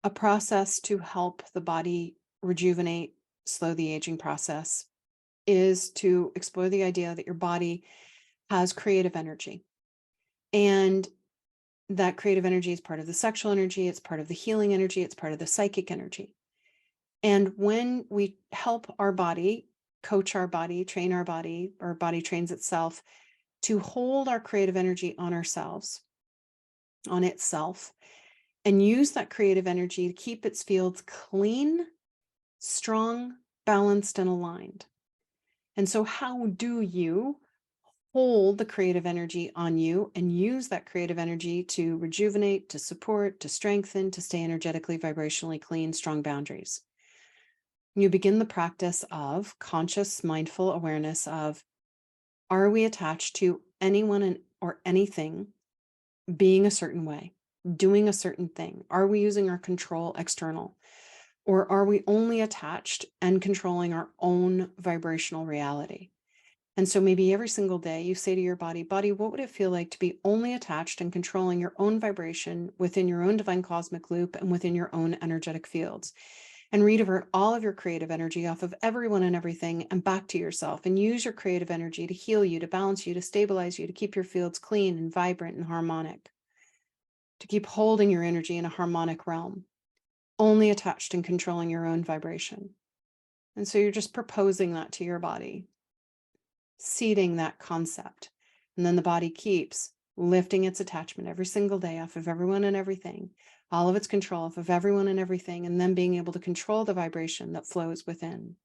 A process to help the body rejuvenate, slow the aging process, is to explore the idea that your body has creative energy. And that creative energy is part of the sexual energy, it's part of the healing energy, it's part of the psychic energy. And when we help our body, coach our body, train our body trains itself to hold our creative energy on ourselves, on itself, and use that creative energy to keep its fields clean, strong, balanced, and aligned. And so, how do you hold the creative energy on you and use that creative energy to rejuvenate, to support, to strengthen, to stay energetically, vibrationally clean, strong boundaries? You begin the practice of conscious, mindful awareness of, are we attached to anyone or anything being a certain way, doing a certain thing? Are we using our control external? Or are we only attached and controlling our own vibrational reality? And so maybe every single day you say to your body, what would it feel like to be only attached and controlling your own vibration within your own divine cosmic loop and within your own energetic fields? And redivert all of your creative energy off of everyone and everything and back to yourself, and use your creative energy to heal you, to balance you, to stabilize you, to keep your fields clean and vibrant and harmonic, to keep holding your energy in a harmonic realm, only attached and controlling your own vibration. And so you're just proposing that to your body, seeding that concept. And then the body keeps lifting its attachment every single day off of everyone and everything, all of its control off of everyone and everything, and then being able to control the vibration that flows within.